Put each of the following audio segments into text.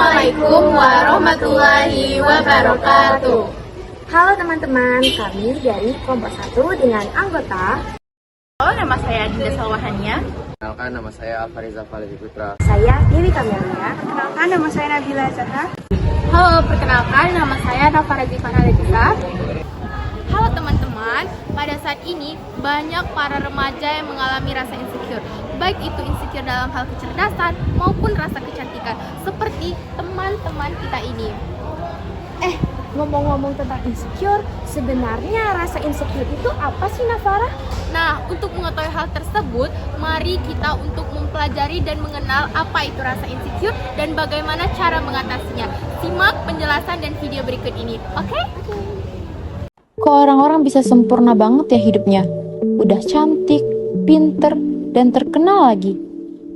Assalamualaikum warahmatullahi wabarakatuh. Halo teman-teman, kami dari kelompok 1 dengan anggota. Halo, nama saya Dinda Salwahania. Kenalkan, nama saya Alfariza Falifi Putra. Saya Dewi Kamelia. Perkenalkan, nama saya Nabila Zahra. Halo, perkenalkan nama saya Nafara Zifana Lejisa. Halo teman-teman, pada saat ini banyak para remaja yang mengalami rasa insecure. Baik itu insecure dalam hal kecerdasan maupun rasa kecantikan, seperti teman-teman kita ini. Ngomong-ngomong tentang insecure, sebenarnya rasa insecure itu apa sih, Nafara? Nah, untuk mengetahui hal tersebut, mari kita untuk mempelajari dan mengenal apa itu rasa insecure dan bagaimana cara mengatasinya. Simak penjelasan dan video berikut ini, oke? Kok orang-orang bisa sempurna banget ya hidupnya? Udah cantik, pinter, dan terkenal lagi.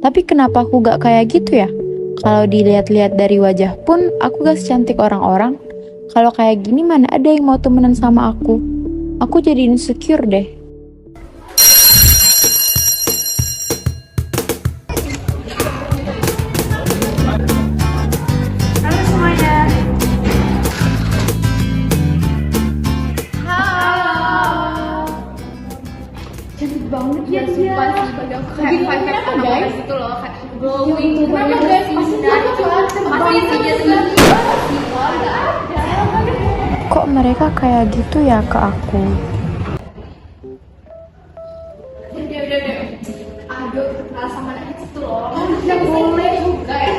Tapi kenapa aku gak kayak gitu ya? Kalau dilihat-lihat dari wajah pun, aku gak secantik orang-orang. Kalau kayak gini mana ada yang mau temenan sama aku? Aku jadi insecure deh. Halo semuanya. Cantik banget ya, sumpah sih. Kayak five guys itu loh, kayak glowing, banyak bersinar, pasti isinya segini. Kok mereka kayak gitu ya ke aku? Udah. Aduh, kenal sama anak itu loh. Nggak boleh juga ya.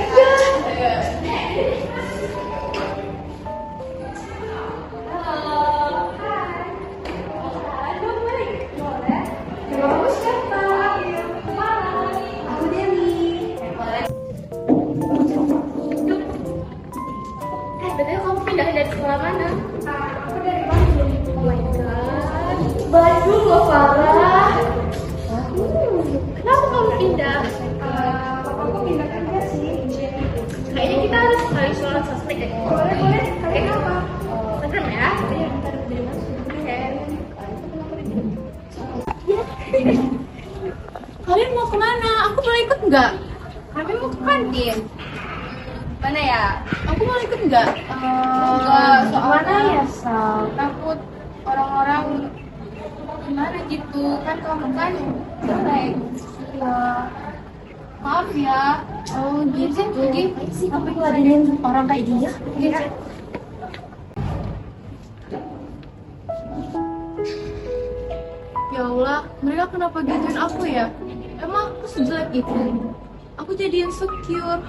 Betulnya kamu pindah dari sekolah mana? Aku dari Bandung. Oh my god, Bandung loh Farah. Kenapa kamu pindah? Aku pindah kerja sih. Kayaknya kita harus saling sholat sosmed deh. Boleh. Kalian apa? Instagram ya? Kalian mau kemana? Aku boleh ikut nggak? Kami mau ke kantin. Mana ya? Aku boleh ikut nggak? Nggak, soalnya ya, Sal? takut orang-orang gimana gitu. Kan kamu kan jelek. Ya, maaf ya. Oh gitu. Jadi Sih, kamu ngeladenin orang kayak dia? Iya. Ya Allah, mereka kenapa gituin aku ya? Emang aku sejelek itu? Aku jadi insecure.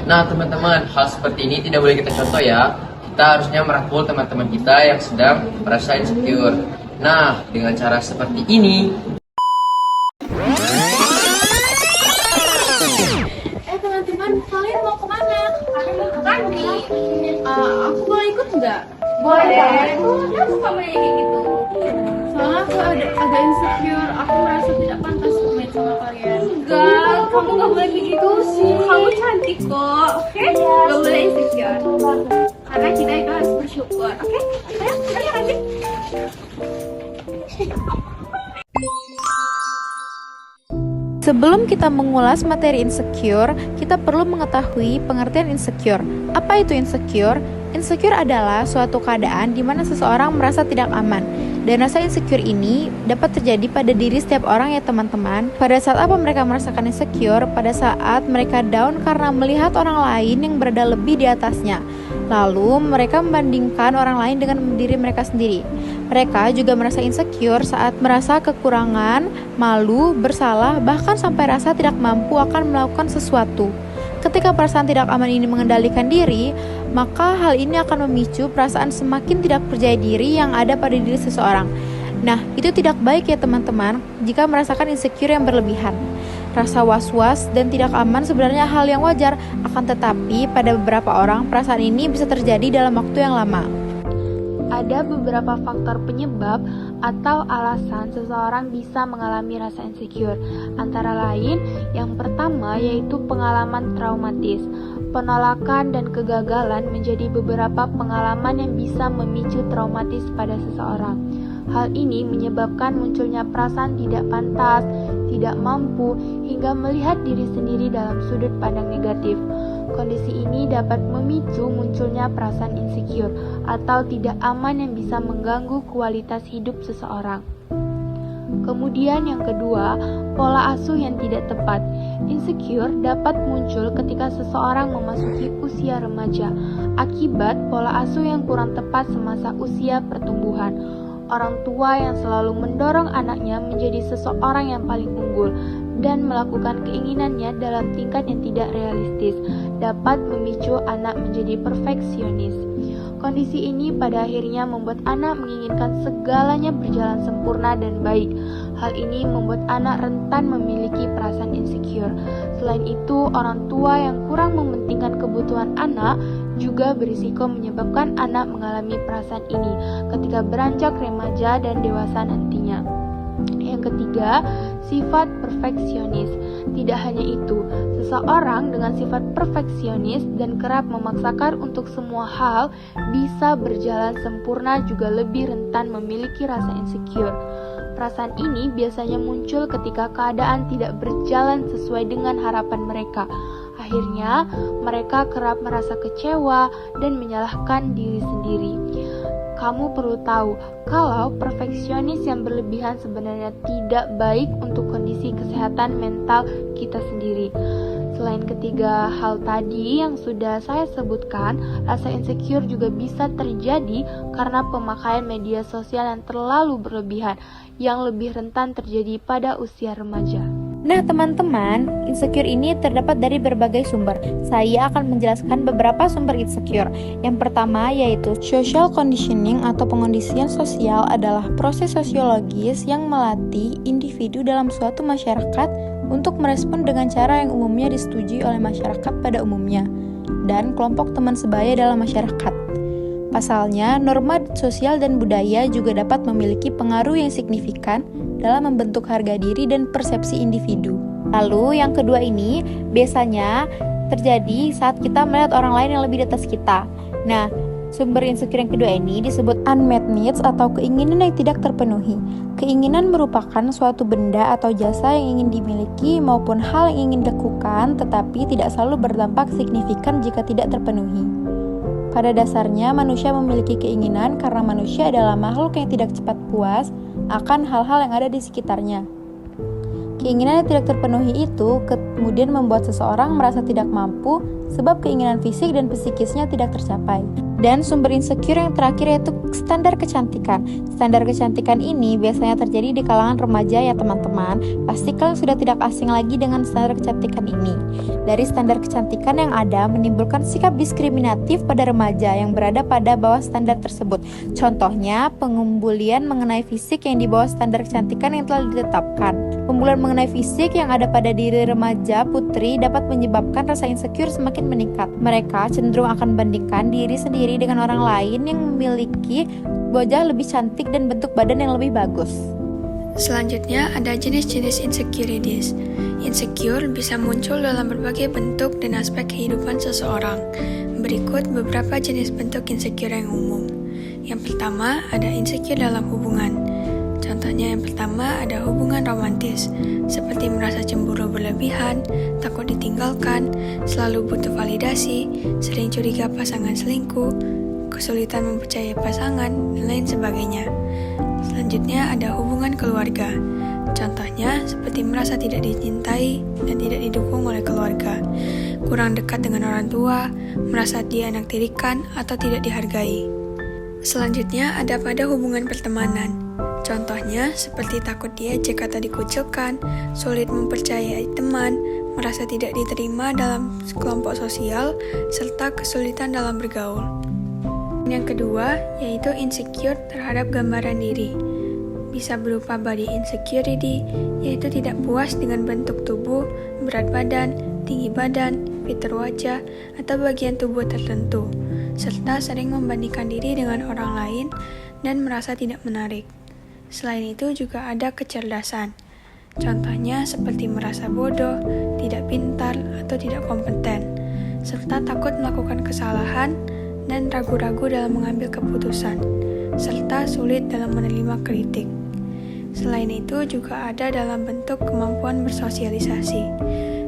Nah teman-teman, hal seperti ini tidak boleh kita contoh ya. Kita harusnya merangkul teman-teman kita yang sedang merasa insecure. Nah, dengan cara seperti ini. Teman-teman, kalian mau kemana? Kami mau ke kantin. Aku boleh ikut nggak? Boleh. Kenapa kamu kayak gitu? Soalnya aku agak insecure. Aku merasa tidak pantas main sama kalian. Enggak, kamu nggak boleh kayak gitu sih. Kamu cantik kok, oke? Nggak boleh insecure. Karena kita itu harus bersyukur, oke? Ayo lanjut. Sebelum kita mengulas materi insecure, kita perlu mengetahui pengertian insecure. Apa itu insecure? Insecure adalah suatu keadaan di mana seseorang merasa tidak aman. Dan rasa insecure ini dapat terjadi pada diri setiap orang ya teman-teman. Pada saat apa mereka merasakan insecure? Pada saat mereka down karena melihat orang lain yang berada lebih di atasnya. Lalu mereka membandingkan orang lain dengan diri mereka sendiri. Mereka juga merasa insecure saat merasa kekurangan, malu, bersalah, bahkan sampai rasa tidak mampu akan melakukan sesuatu. Ketika perasaan tidak aman ini mengendalikan diri, maka hal ini akan memicu perasaan semakin tidak percaya diri yang ada pada diri seseorang. Nah, itu tidak baik ya teman-teman jika merasakan insecure yang berlebihan. Rasa was-was dan tidak aman sebenarnya hal yang wajar, akan tetapi pada beberapa orang perasaan ini bisa terjadi dalam waktu yang lama. Ada beberapa faktor penyebab atau alasan seseorang bisa mengalami rasa insecure. Antara lain, yang pertama yaitu pengalaman traumatis. Penolakan dan kegagalan menjadi beberapa pengalaman yang bisa memicu traumatis pada seseorang. Hal ini menyebabkan munculnya perasaan tidak pantas, tidak mampu, hingga melihat diri sendiri dalam sudut pandang negatif. Kondisi ini dapat memicu munculnya perasaan insecure atau tidak aman yang bisa mengganggu kualitas hidup seseorang. Kemudian yang kedua, pola asuh yang tidak tepat. Insecure dapat muncul ketika seseorang memasuki usia remaja akibat pola asuh yang kurang tepat semasa usia pertumbuhan. Orang tua yang selalu mendorong anaknya menjadi seseorang yang paling unggul dan melakukan keinginannya dalam tingkat yang tidak realistis dapat memicu anak menjadi perfeksionis. Kondisi ini pada akhirnya membuat anak menginginkan segalanya berjalan sempurna dan baik. Hal ini membuat anak rentan memiliki perasaan insecure. Selain itu, orang tua yang kurang mementingkan kebutuhan anak juga berisiko menyebabkan anak mengalami perasaan ini ketika beranjak remaja dan dewasa nantinya. Yang ketiga, sifat perfeksionis. Tidak hanya itu, seseorang dengan sifat perfeksionis dan kerap memaksakan untuk semua hal bisa berjalan sempurna juga lebih rentan memiliki rasa insecure. Perasaan ini biasanya muncul ketika keadaan tidak berjalan sesuai dengan harapan mereka. Akhirnya, mereka kerap merasa kecewa dan menyalahkan diri sendiri. Kamu perlu tahu kalau perfeksionis yang berlebihan sebenarnya tidak baik untuk kondisi kesehatan mental kita sendiri. Selain ketiga hal tadi yang sudah saya sebutkan, rasa insecure juga bisa terjadi karena pemakaian media sosial yang terlalu berlebihan, yang lebih rentan terjadi pada usia remaja. Nah teman-teman, insecure ini terdapat dari berbagai sumber. Saya akan menjelaskan beberapa sumber insecure. Yang pertama yaitu social conditioning atau pengondisian sosial adalah proses sosiologis yang melatih individu dalam suatu masyarakat untuk merespon dengan cara yang umumnya disetujui oleh masyarakat pada umumnya dan kelompok teman sebaya dalam masyarakat. Pasalnya, norma sosial dan budaya juga dapat memiliki pengaruh yang signifikan dalam membentuk harga diri dan persepsi individu. Lalu yang kedua ini biasanya terjadi saat kita melihat orang lain yang lebih di atas kita. Nah, sumber insecure yang kedua ini disebut unmet needs atau keinginan yang tidak terpenuhi. Keinginan merupakan suatu benda atau jasa yang ingin dimiliki maupun hal yang ingin dilakukan tetapi tidak selalu berdampak signifikan jika tidak terpenuhi. Pada dasarnya, manusia memiliki keinginan karena manusia adalah makhluk yang tidak cepat puas akan hal-hal yang ada di sekitarnya. Keinginan yang tidak terpenuhi itu kemudian membuat seseorang merasa tidak mampu sebab keinginan fisik dan psikisnya tidak tercapai. Dan sumber insecure yang terakhir yaitu standar kecantikan. Standar kecantikan ini biasanya terjadi di kalangan remaja ya teman-teman. Pasti kalian sudah tidak asing lagi dengan standar kecantikan ini. Dari standar kecantikan yang ada menimbulkan sikap diskriminatif pada remaja yang berada pada bawah standar tersebut. Contohnya, pengumbulian mengenai fisik yang di bawah standar kecantikan yang telah ditetapkan. Pembulian mengenai fisik yang ada pada diri remaja putri dapat menyebabkan rasa insecure semakin meningkat. Mereka cenderung akan membandingkan diri sendiri dengan orang lain yang memiliki wajah lebih cantik dan bentuk badan yang lebih bagus. Selanjutnya ada jenis-jenis insecurities. Insecure bisa muncul dalam berbagai bentuk dan aspek kehidupan seseorang. Berikut beberapa jenis bentuk insecure yang umum. Yang pertama ada insecure dalam hubungan. Contohnya yang pertama ada hubungan romantis, seperti merasa cemburu berlebihan, takut ditinggalkan, selalu butuh validasi, sering curiga pasangan selingkuh, kesulitan mempercayai pasangan, dan lain sebagainya. Selanjutnya ada hubungan keluarga. Contohnya seperti merasa tidak dicintai dan tidak didukung oleh keluarga, kurang dekat dengan orang tua, merasa dianaktirikan atau tidak dihargai. Selanjutnya ada pada hubungan pertemanan. Contohnya seperti takut diejek atau dikucilkan, sulit mempercayai teman, merasa tidak diterima dalam kelompok sosial, serta kesulitan dalam bergaul. Yang kedua yaitu insecure terhadap gambaran diri. Bisa berupa body insecurity, yaitu tidak puas dengan bentuk tubuh, berat badan, tinggi badan, fitur wajah, atau bagian tubuh tertentu, serta sering membandingkan diri dengan orang lain dan merasa tidak menarik. Selain itu juga ada kecerdasan. Contohnya seperti merasa bodoh, tidak pintar, atau tidak kompeten, serta takut melakukan kesalahan dan ragu-ragu dalam mengambil keputusan, serta sulit dalam menerima kritik. Selain itu juga ada dalam bentuk kemampuan bersosialisasi.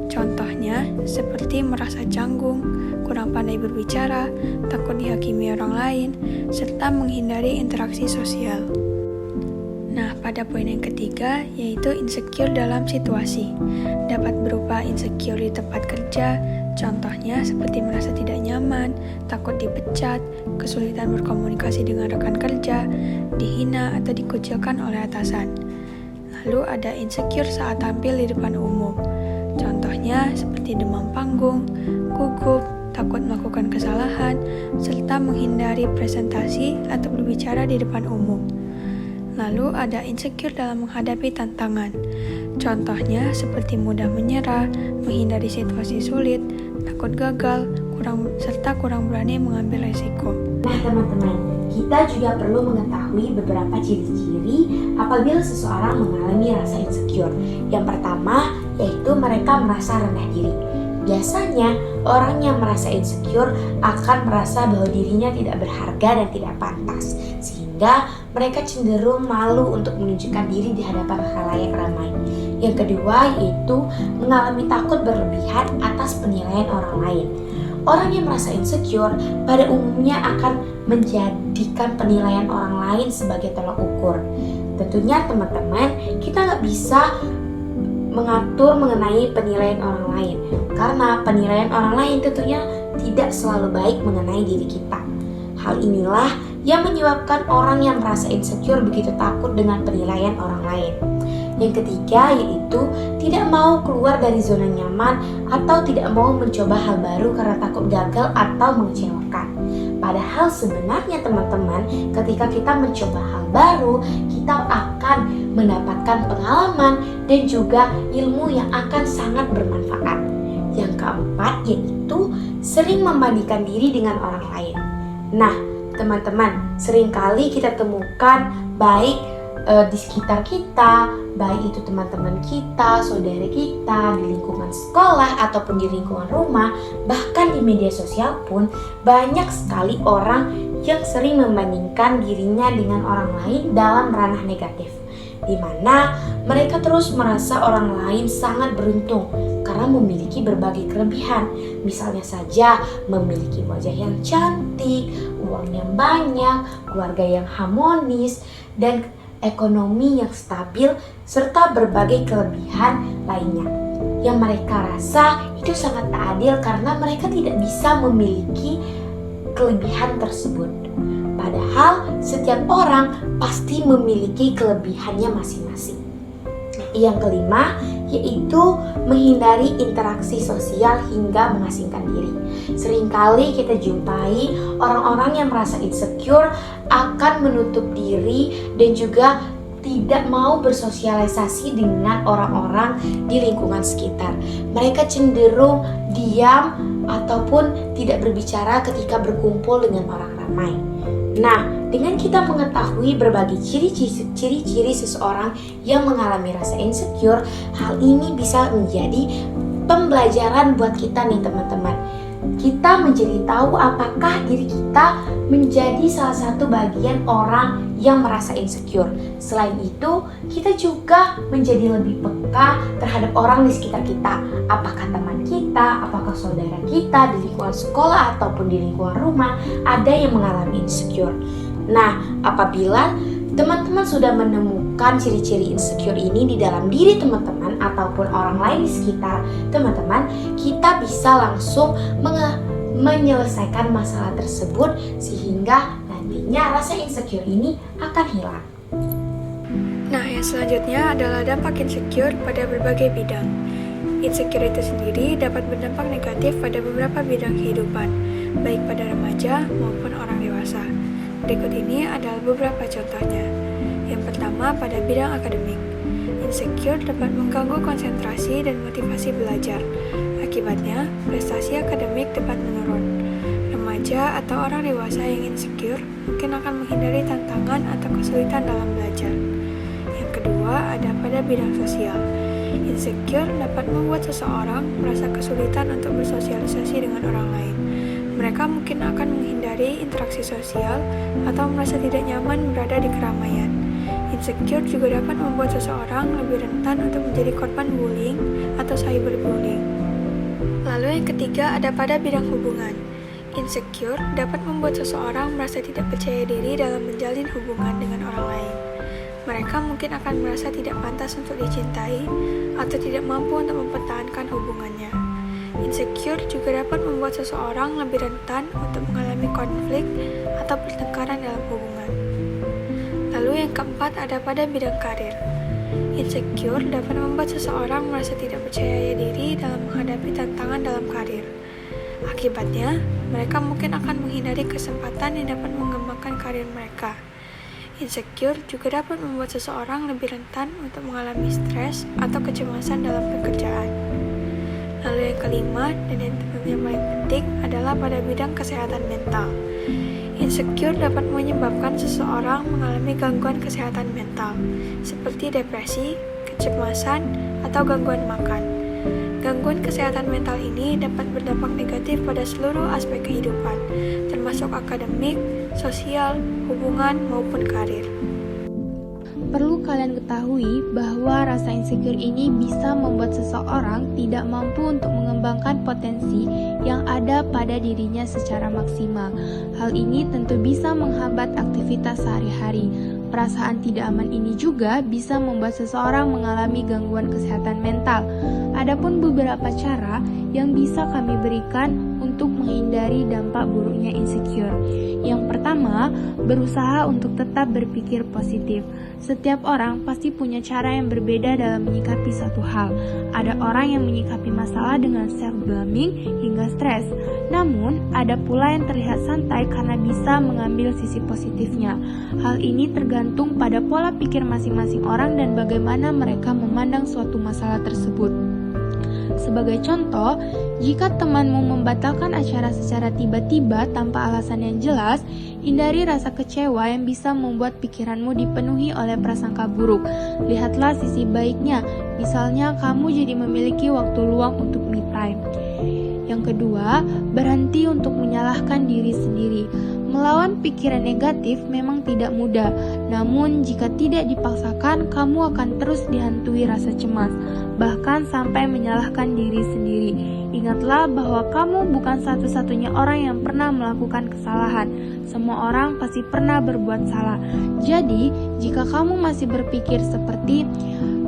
Contohnya seperti merasa canggung, kurang pandai berbicara, takut dihakimi orang lain, serta menghindari interaksi sosial. Nah, pada poin yang ketiga yaitu insecure dalam situasi. Dapat berupa insecure di tempat kerja, contohnya seperti merasa tidak nyaman, takut dipecat, kesulitan berkomunikasi dengan rekan kerja, dihina atau dikucilkan oleh atasan. Lalu ada insecure saat tampil di depan umum. Contohnya seperti demam panggung, gugup, takut melakukan kesalahan, serta menghindari presentasi atau berbicara di depan umum. Lalu ada insecure dalam menghadapi tantangan. Contohnya seperti mudah menyerah, menghindari situasi sulit, takut gagal, serta kurang berani mengambil resiko. Nah teman-teman, kita juga perlu mengetahui beberapa ciri-ciri apabila seseorang mengalami rasa insecure. Yang pertama, yaitu mereka merasa rendah diri. Biasanya, orang yang merasa insecure akan merasa bahwa dirinya tidak berharga dan tidak pantas, sehingga mereka cenderung malu untuk menunjukkan diri di hadapan khalayak ramai. Yang kedua, yaitu mengalami takut berlebihan atas penilaian orang lain. Orang yang merasa insecure pada umumnya akan menjadikan penilaian orang lain sebagai tolak ukur. Tentunya teman-teman, kita nggak bisa mengatur mengenai penilaian orang lain, karena penilaian orang lain tentunya tidak selalu baik mengenai diri kita. Hal inilah yang menyebabkan orang yang merasa insecure begitu takut dengan penilaian orang lain. Yang ketiga yaitu tidak mau keluar dari zona nyaman atau tidak mau mencoba hal baru karena takut gagal atau mengecewakan. Padahal sebenarnya teman-teman, ketika kita mencoba hal baru, kita akan mendapatkan pengalaman dan juga ilmu yang akan sangat bermanfaat. Yang keempat yaitu sering membandingkan diri dengan orang lain. Nah, teman-teman, seringkali kita temukan baik di sekitar kita, baik itu teman-teman kita, saudara kita, di lingkungan sekolah ataupun di lingkungan rumah, bahkan di media sosial pun banyak sekali orang yang sering membandingkan dirinya dengan orang lain dalam ranah negatif, di mana mereka terus merasa orang lain sangat beruntung karena memiliki berbagai kelebihan. Misalnya saja memiliki wajah yang cantik, uang yang banyak, keluarga yang harmonis, dan ekonomi yang stabil, serta berbagai kelebihan lainnya yang mereka rasa itu sangat tak adil karena mereka tidak bisa memiliki kelebihan tersebut. Padahal setiap orang pasti memiliki kelebihannya masing-masing. Yang kelima yaitu menghindari interaksi sosial hingga mengasingkan diri. Seringkali kita jumpai orang-orang yang merasa insecure akan menutup diri dan juga tidak mau bersosialisasi dengan orang-orang di lingkungan sekitar. Mereka cenderung diam ataupun tidak berbicara ketika berkumpul dengan orang ramai. Nah, dengan kita mengetahui berbagai ciri-ciri seseorang yang mengalami rasa insecure, hal ini bisa menjadi pembelajaran buat kita nih teman-teman. Kita menjadi tahu apakah diri kita menjadi salah satu bagian orang yang merasa insecure. Selain itu, kita juga menjadi lebih peka terhadap orang di sekitar kita. Apakah teman kita, apakah saudara kita di lingkungan sekolah ataupun di lingkungan rumah ada yang mengalami insecure. Nah, apabila teman-teman sudah menemukan ciri-ciri insecure ini di dalam diri teman-teman ataupun orang lain di sekitar teman-teman, kita bisa langsung menyelesaikan masalah tersebut sehingga nantinya rasa insecure ini akan hilang. Nah, yang selanjutnya adalah dampak insecure pada berbagai bidang. Insecure itu sendiri dapat berdampak negatif pada beberapa bidang kehidupan, baik pada remaja maupun orang dewasa. Berikut ini adalah beberapa contohnya. Yang pertama, pada bidang akademik. Insecure dapat mengganggu konsentrasi dan motivasi belajar. Akibatnya, prestasi akademik dapat menurun. Remaja atau orang dewasa yang insecure mungkin akan menghindari tantangan atau kesulitan dalam belajar. Yang kedua, ada pada bidang sosial. Insecure dapat membuat seseorang merasa kesulitan untuk bersosialisasi dengan orang lain. Mereka mungkin akan menghindari interaksi sosial atau merasa tidak nyaman berada di keramaian. Insecure juga dapat membuat seseorang lebih rentan untuk menjadi korban bullying atau cyberbullying. Lalu yang ketiga ada pada bidang hubungan. Insecure dapat membuat seseorang merasa tidak percaya diri dalam menjalin hubungan dengan orang lain. Mereka mungkin akan merasa tidak pantas untuk dicintai atau tidak mampu untuk mempertahankan hubungannya. Insecure juga dapat membuat seseorang lebih rentan untuk mengalami konflik atau pertengkaran dalam hubungan. Lalu yang keempat ada pada bidang karir. Insecure dapat membuat seseorang merasa tidak percaya diri dalam menghadapi tantangan dalam karir. Akibatnya, mereka mungkin akan menghindari kesempatan yang dapat mengembangkan karir mereka. Insecure juga dapat membuat seseorang lebih rentan untuk mengalami stres atau kecemasan dalam pekerjaan. Lalu yang kelima dan yang tentunya paling penting adalah pada bidang kesehatan mental. Insecure dapat menyebabkan seseorang mengalami gangguan kesehatan mental, seperti depresi, kecemasan, atau gangguan makan. Gangguan kesehatan mental ini dapat berdampak negatif pada seluruh aspek kehidupan, termasuk akademik, sosial, hubungan, maupun karir. Perlu kalian ketahui bahwa rasa insecure ini bisa membuat seseorang tidak mampu untuk mengembangkan potensi yang ada pada dirinya secara maksimal. Hal ini tentu bisa menghambat aktivitas sehari-hari. Perasaan tidak aman ini juga bisa membuat seseorang mengalami gangguan kesehatan mental. Adapun beberapa cara yang bisa kami berikan untuk menghindari dampak buruknya insecure. Yang pertama, berusaha untuk tetap berpikir positif. Setiap orang pasti punya cara yang berbeda dalam menyikapi satu hal. Ada orang yang menyikapi masalah dengan self-blaming hingga stres. Namun, ada pula yang terlihat santai karena bisa mengambil sisi positifnya. Hal ini tergantung pada pola pikir masing-masing orang dan bagaimana mereka memandang suatu masalah tersebut. Sebagai contoh, jika temanmu membatalkan acara secara tiba-tiba tanpa alasan yang jelas, hindari rasa kecewa yang bisa membuat pikiranmu dipenuhi oleh prasangka buruk. Lihatlah sisi baiknya, misalnya kamu jadi memiliki waktu luang untuk me time. Yang kedua, berhenti untuk menyalahkan diri sendiri. Melawan pikiran negatif memang tidak mudah, namun jika tidak dipaksakan, kamu akan terus dihantui rasa cemas, bahkan sampai menyalahkan diri sendiri. Ingatlah bahwa kamu bukan satu-satunya orang yang pernah melakukan kesalahan. Semua orang pasti pernah berbuat salah. Jadi, jika kamu masih berpikir seperti,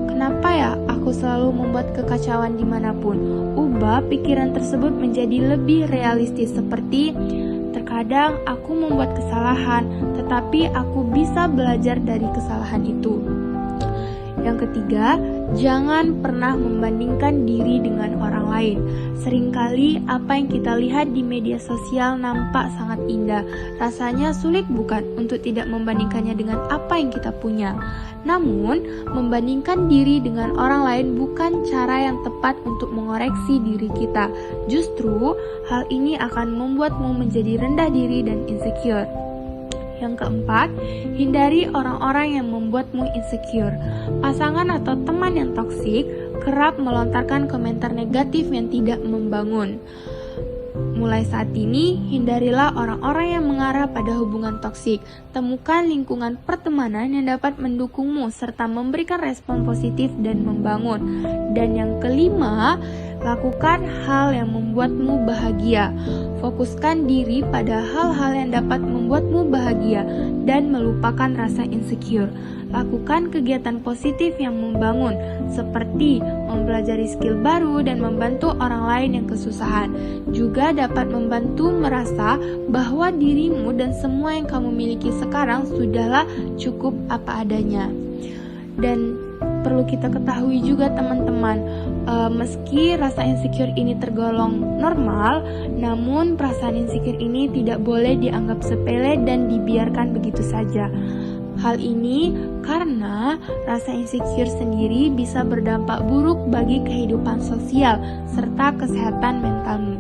kenapa ya aku selalu membuat kekacauan dimanapun? Ubah pikiran tersebut menjadi lebih realistis seperti, terkadang aku membuat kesalahan, tetapi aku bisa belajar dari kesalahan itu. Yang ketiga, jangan pernah membandingkan diri dengan orang lain. Seringkali apa yang kita lihat di media sosial nampak sangat indah. Rasanya sulit bukan untuk tidak membandingkannya dengan apa yang kita punya. Namun, membandingkan diri dengan orang lain bukan cara yang tepat untuk mengoreksi diri kita. Justru, hal ini akan membuatmu menjadi rendah diri dan insecure. Yang keempat, hindari orang-orang yang membuatmu insecure. Pasangan atau teman yang toksik kerap melontarkan komentar negatif yang tidak membangun. Mulai saat ini, hindarilah orang-orang yang mengarah pada hubungan toksik. Temukan lingkungan pertemanan yang dapat mendukungmu serta memberikan respon positif dan membangun. Dan yang kelima, lakukan hal yang membuatmu bahagia. Fokuskan diri pada hal-hal yang dapat membuatmu bahagia dan melupakan rasa insecure. Lakukan kegiatan positif yang membangun, seperti mempelajari skill baru dan membantu orang lain yang kesusahan. Juga dapat membantu merasa bahwa dirimu dan semua yang kamu miliki sekarang sudahlah cukup apa adanya. Dan perlu kita ketahui juga teman-teman, meski rasa insecure ini tergolong normal, namun perasaan insecure ini tidak boleh dianggap sepele dan dibiarkan begitu saja. Hal ini karena rasa insecure sendiri bisa berdampak buruk bagi kehidupan sosial serta kesehatan mentalmu.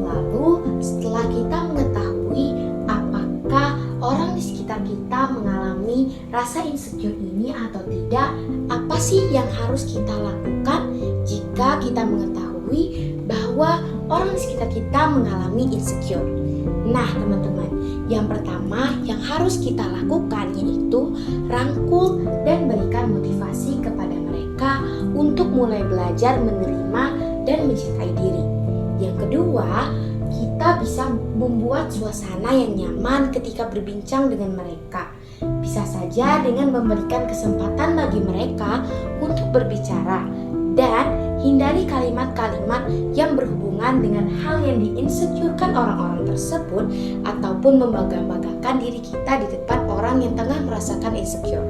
Lalu, setelah kita mengetahui apakah orang di sekitar kita mengalami rasa insecure ini atau tidak, apa sih yang harus kita lakukan jika kita mengetahui bahwa orang di sekitar kita mengalami insecure? Nah, teman-teman, Yang pertama yang harus kita lakukan yaitu rangkul dan berikan motivasi kepada mereka untuk mulai belajar menerima dan mencintai diri. Yang kedua, kita bisa membuat suasana yang nyaman ketika berbincang dengan mereka. Bisa saja dengan memberikan kesempatan bagi mereka untuk berbicara dan hindari kalimat-kalimat yang berhubungan dengan hal yang diinsecurekan orang-orang tersebut ataupun membangga-banggakan diri kita di depan orang yang tengah merasakan insecure.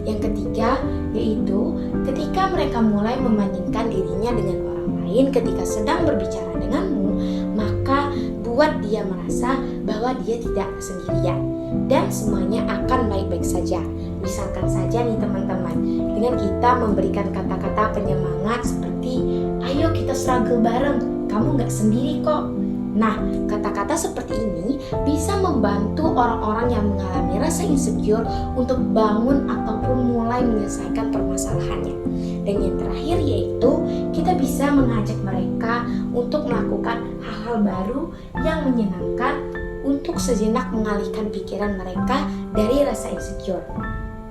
Yang ketiga, yaitu ketika mereka mulai membandingkan dirinya dengan orang lain ketika sedang berbicara denganmu, maka buat dia merasa bahwa dia tidak sendirian dan semuanya akan baik-baik saja. Misalkan saja nih teman-teman, dengan kita memberikan kata-kata penyemangat seperti ayo kita struggle bareng, kamu gak sendiri kok. Nah, kata-kata seperti ini bisa membantu orang-orang yang mengalami rasa insecure untuk bangun ataupun mulai menyelesaikan permasalahannya. Dan yang terakhir yaitu kita bisa mengajak mereka untuk melakukan hal-hal baru yang menyenangkan untuk sejenak mengalihkan pikiran mereka dari rasa insecure.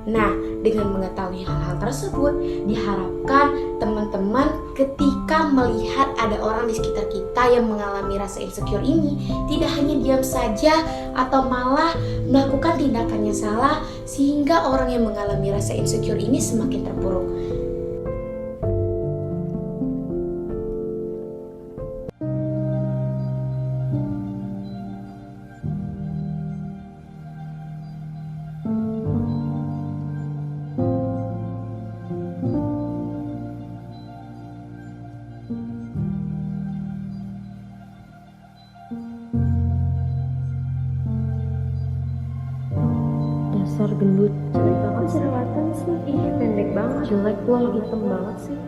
Nah, dengan mengetahui hal-hal tersebut, diharapkan teman-teman ketika melihat ada orang di sekitar kita yang mengalami rasa insecure ini, tidak hanya diam saja atau malah melakukan tindakan yang salah sehingga orang yang mengalami rasa insecure ini semakin terpuruk. Dasar gendut, jelek banget jerawatan sih. Ih, pendek banget, jelek loh, hitam banget sih.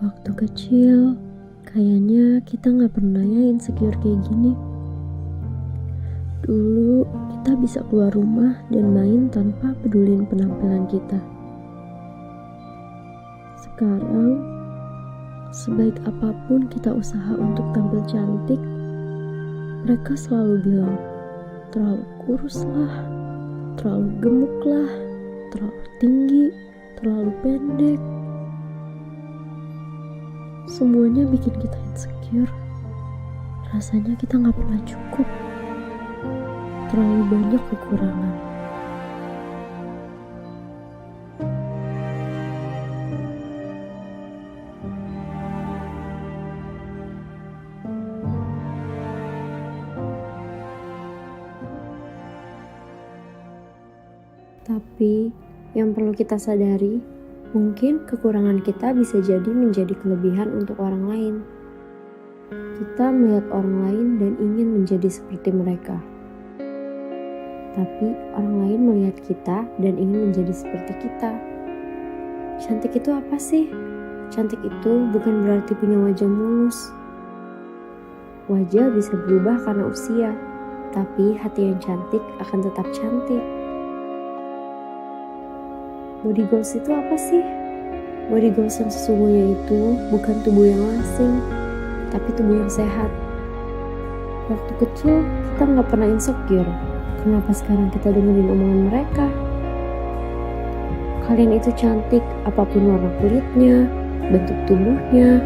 Waktu kecil, kayaknya kita gak pernah ya insecure kayak gini. Dulu kita bisa keluar rumah dan main tanpa pedulin penampilan kita. Sekarang, sebaik apapun kita usaha untuk tampil cantik, mereka selalu bilang, terlalu kurus lah, terlalu gemuk lah, terlalu tinggi, terlalu pendek. Semuanya bikin kita insecure. Rasanya kita gak pernah cukup. Terlalu banyak kekurangan. Tapi yang perlu kita sadari, mungkin kekurangan kita bisa jadi menjadi kelebihan untuk orang lain. Kita melihat orang lain dan ingin menjadi seperti mereka. Tapi orang lain melihat kita dan ingin menjadi seperti kita. Cantik itu apa sih? Cantik itu bukan berarti punya wajah mulus. Wajah bisa berubah karena usia, tapi hati yang cantik akan tetap cantik. Body goals itu apa sih? Body goals yang sesungguhnya itu bukan tubuh yang langsing, tapi tubuh yang sehat. Waktu kecil kita gak pernah insecure. Kenapa sekarang kita dengerin omongan mereka? Kalian itu cantik apapun warna kulitnya, bentuk tubuhnya,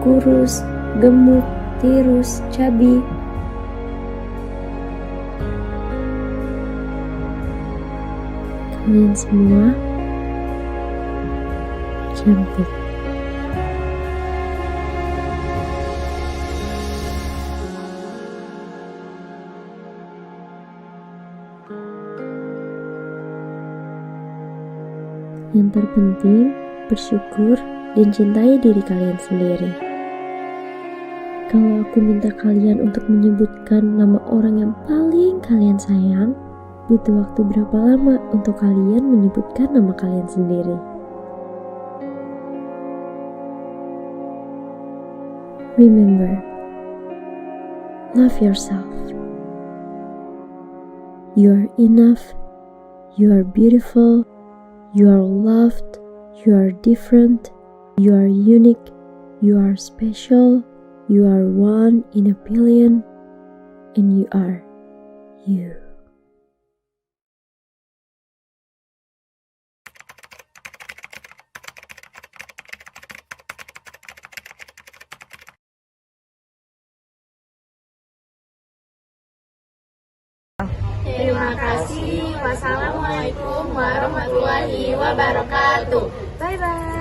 kurus, gemuk, tirus, cabi. Kalian semua cantik. Yang terpenting, bersyukur dan cintai diri kalian sendiri. Kalau aku minta kalian untuk menyebutkan nama orang yang paling kalian sayang, butuh waktu berapa lama untuk kalian menyebutkan nama kalian sendiri? Remember, love yourself. You are enough. You are beautiful. You are loved. You are different. You are unique. You are special. You are one in a billion. And you are you. Terima kasih. Wassalamualaikum warahmatullahi wabarakatuh. Bye bye.